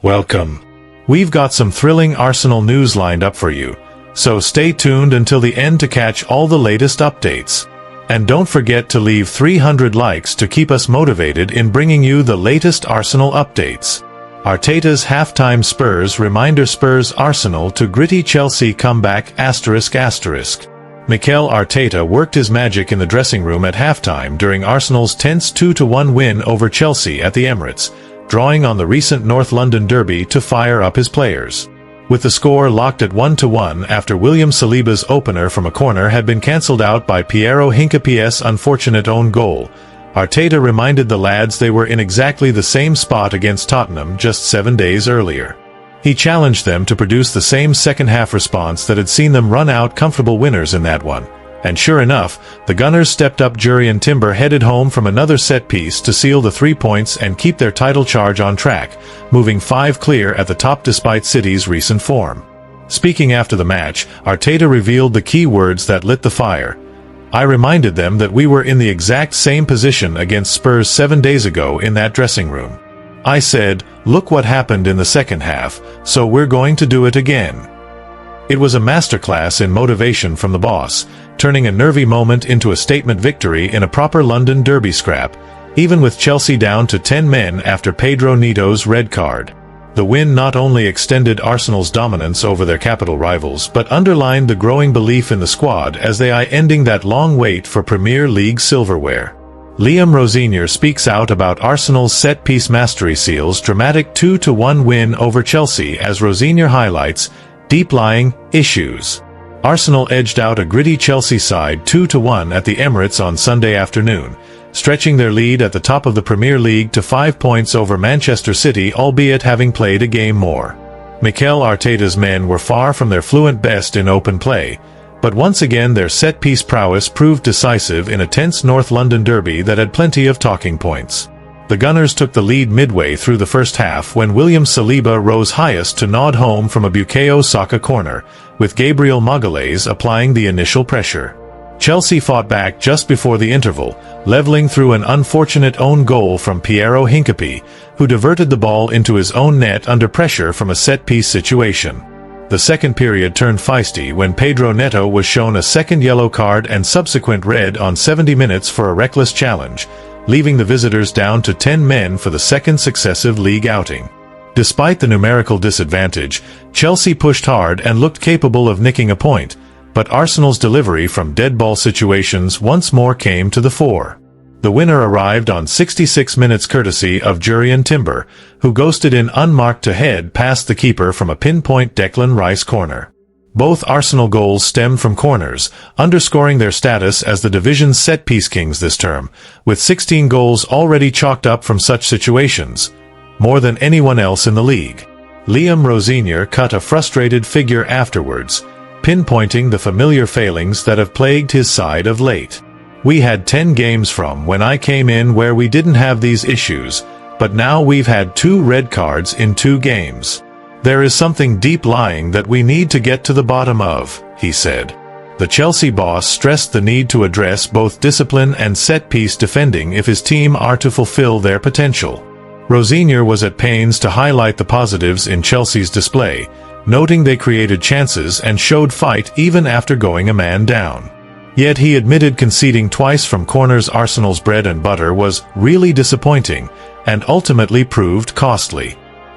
Welcome. We've got some thrilling Arsenal news lined up for you, so stay tuned until the end to catch all the latest updates. And don't forget to leave 300 likes to keep us motivated in bringing you the latest Arsenal updates. Arteta's halftime Spurs reminder Spurs Arsenal to gritty Chelsea comeback ****. Mikel Arteta worked his magic in the dressing room at halftime during Arsenal's tense 2-1 win over Chelsea at the Emirates, drawing on the recent North London derby to fire up his players. With the score locked at 1-1 after William Saliba's opener from a corner had been cancelled out by Piero Hincapie's unfortunate own goal, Arteta reminded the lads they were in exactly the same spot against Tottenham just 7 days earlier. He challenged them to produce the same second-half response that had seen them run out comfortable winners in that one. And sure enough, the Gunners stepped up. Jurrien Timber headed home from another set-piece to seal the 3 points and keep their title charge on track, moving 5 clear at the top despite City's recent form. Speaking after the match, Arteta revealed the key words that lit the fire. "I reminded them that we were in the exact same position against Spurs 7 days ago in that dressing room. I said, look what happened in the second half, so we're going to do it again." It was a masterclass in motivation from the boss, turning a nervy moment into a statement victory in a proper London derby scrap, even with Chelsea down to 10 men after Pedro Neto's red card. The win not only extended Arsenal's dominance over their capital rivals but underlined the growing belief in the squad as they are ending that long wait for Premier League silverware. Liam Rosenior speaks out about Arsenal's set-piece mastery seal's dramatic 2-1 win over Chelsea as Rosenior highlights deep-lying issues. Arsenal edged out a gritty Chelsea side 2-1 at the Emirates on Sunday afternoon, stretching their lead at the top of the Premier League to 5 points over Manchester City, albeit having played a game more. Mikel Arteta's men were far from their fluent best in open play, but once again their set-piece prowess proved decisive in a tense North London derby that had plenty of talking points. The Gunners took the lead midway through the first half when William Saliba rose highest to nod home from a Bukayo Saka corner, with Gabriel Magalhaes applying the initial pressure. Chelsea fought back just before the interval, leveling through an unfortunate own goal from Piero Hincapie, who diverted the ball into his own net under pressure from a set-piece situation. The second period turned feisty when Pedro Neto was shown a second yellow card and subsequent red on 70 minutes for a reckless challenge, leaving the visitors down to 10 men for the second successive league outing. Despite the numerical disadvantage, Chelsea pushed hard and looked capable of nicking a point, but Arsenal's delivery from dead ball situations once more came to the fore. The winner arrived on 66 minutes courtesy of Jurrien Timber, who ghosted in unmarked to head past the keeper from a pinpoint Declan Rice corner. Both Arsenal goals stemmed from corners, underscoring their status as the division's set-piece kings this term, with 16 goals already chalked up from such situations, more than anyone else in the league. Liam Rosenior cut a frustrated figure afterwards, pinpointing the familiar failings that have plagued his side of late. "We had 10 games from when I came in where we didn't have these issues, but now we've had 2 red cards in 2 games. There is something deep lying that we need to get to the bottom of," he said. The Chelsea boss stressed the need to address both discipline and set-piece defending if his team are to fulfill their potential. Rosenior was at pains to highlight the positives in Chelsea's display, noting they created chances and showed fight even after going a man down. Yet he admitted conceding twice from corners, Arsenal's bread and butter, was really disappointing and ultimately proved costly.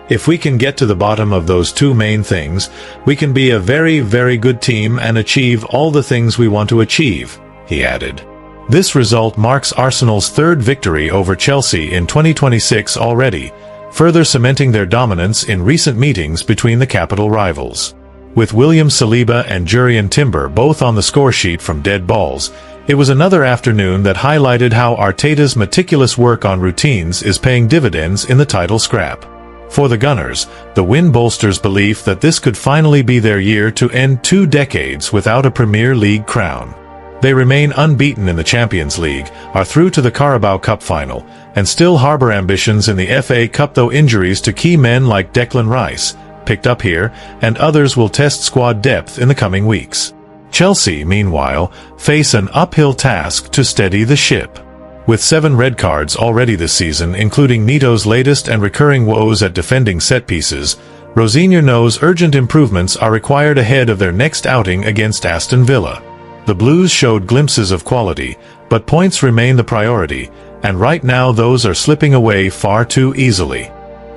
"If we can get to the bottom of those 2 main things, we can be a very, very good team and achieve all the things we want to achieve," he added. This result marks Arsenal's 3rd victory over Chelsea in 2026 already, further cementing their dominance in recent meetings between the capital rivals. With William Saliba and Jurrien Timber both on the scoresheet from dead balls, it was another afternoon that highlighted how Arteta's meticulous work on routines is paying dividends in the title scrap. For the Gunners, the win bolsters belief that this could finally be their year to end 2 decades without a Premier League crown. They remain unbeaten in the Champions League, are through to the Carabao Cup final, and still harbor ambitions in the FA Cup, though injuries to key men like Declan Rice, picked up here, and others will test squad depth in the coming weeks. Chelsea, meanwhile, face an uphill task to steady the ship. With 7 red cards already this season, including Nito's latest and recurring woes at defending set pieces, Rosenior knows urgent improvements are required ahead of their next outing against Aston Villa. The Blues showed glimpses of quality, but points remain the priority, and right now those are slipping away far too easily.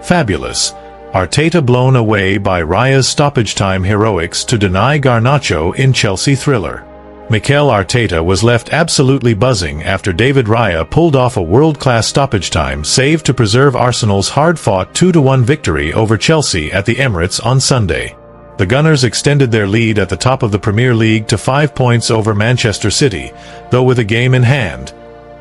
Fabulous. Arteta blown away by Raya's stoppage-time heroics to deny Garnacho in Chelsea thriller. Mikel Arteta was left absolutely buzzing after David Raya pulled off a world-class stoppage-time save to preserve Arsenal's hard-fought 2-1 victory over Chelsea at the Emirates on Sunday. The Gunners extended their lead at the top of the Premier League to 5 points over Manchester City, though with a game in hand,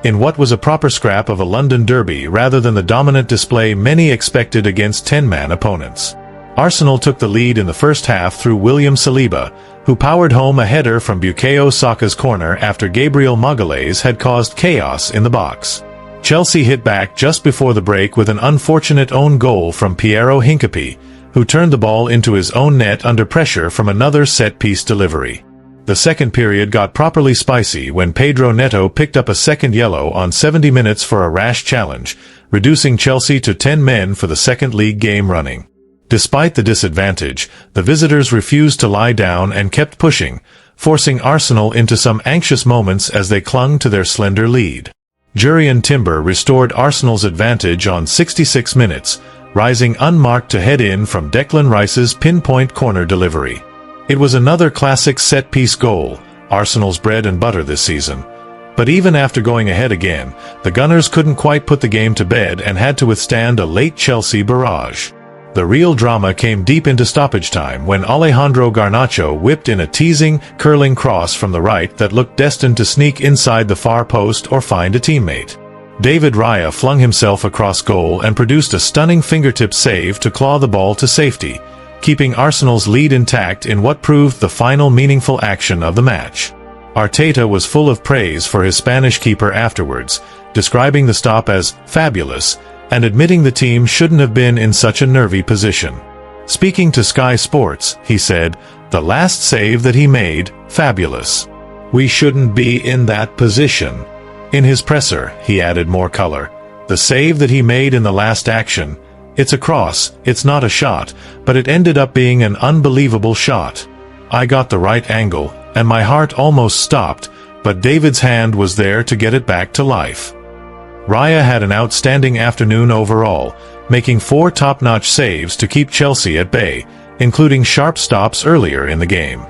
in what was a proper scrap of a London derby rather than the dominant display many expected against 10-man opponents. Arsenal took the lead in the first half through William Saliba, who powered home a header from Bukayo Saka's corner after Gabriel Magalhaes had caused chaos in the box. Chelsea hit back just before the break with an unfortunate own goal from Piero Hincapié, who turned the ball into his own net under pressure from another set-piece delivery. The second period got properly spicy when Pedro Neto picked up a second yellow on 70 minutes for a rash challenge, reducing Chelsea to 10 men for the second league game running. Despite the disadvantage, the visitors refused to lie down and kept pushing, forcing Arsenal into some anxious moments as they clung to their slender lead. Jurrien Timber restored Arsenal's advantage on 66 minutes, rising unmarked to head in from Declan Rice's pinpoint corner delivery. It was another classic set-piece goal, Arsenal's bread and butter this season. But even after going ahead again, the Gunners couldn't quite put the game to bed and had to withstand a late Chelsea barrage. The real drama came deep into stoppage time when Alejandro Garnacho whipped in a teasing, curling cross from the right that looked destined to sneak inside the far post or find a teammate. David Raya flung himself across goal and produced a stunning fingertip save to claw the ball to safety, keeping Arsenal's lead intact in what proved the final meaningful action of the match. Arteta was full of praise for his Spanish keeper afterwards, describing the stop as fabulous, and admitting the team shouldn't have been in such a nervy position. Speaking to Sky Sports, he said, "The last save that he made, fabulous. We shouldn't be in that position." In his presser, he added more color. "The save that he made in the last action, it's a cross, it's not a shot, but it ended up being an unbelievable shot. I got the right angle, and my heart almost stopped, but David's hand was there to get it back to life." Raya had an outstanding afternoon overall, making 4 top-notch saves to keep Chelsea at bay, including sharp stops earlier in the game.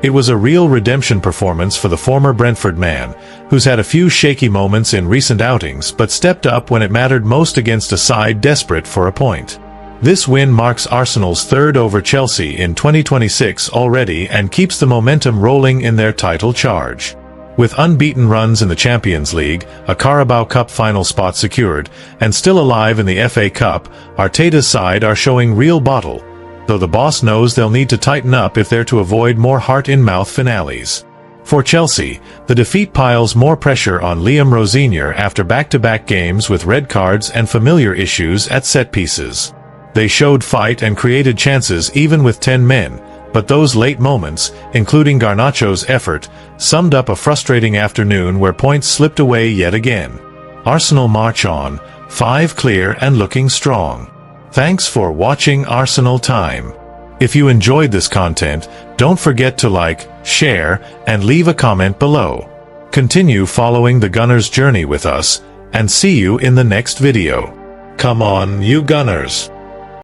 It was a real redemption performance for the former Brentford man, who's had a few shaky moments in recent outings but stepped up when it mattered most against a side desperate for a point. This win marks Arsenal's third over Chelsea in 2026 already and keeps the momentum rolling in their title charge. With unbeaten runs in the Champions League, a Carabao Cup final spot secured, and still alive in the FA Cup, Arteta's side are showing real bottle, though the boss knows they'll need to tighten up if they're to avoid more heart-in-mouth finales. For Chelsea, the defeat piles more pressure on Liam Rosenior after back-to-back games with red cards and familiar issues at set pieces. They showed fight and created chances even with 10 men, but those late moments, including Garnacho's effort, summed up a frustrating afternoon where points slipped away yet again. Arsenal march on, 5 clear and looking strong. Thanks for watching Arsenal Time. If you enjoyed this content, don't forget to like, share, and leave a comment below. Continue following the Gunners' journey with us, and see you in the next video. Come on, you Gunners!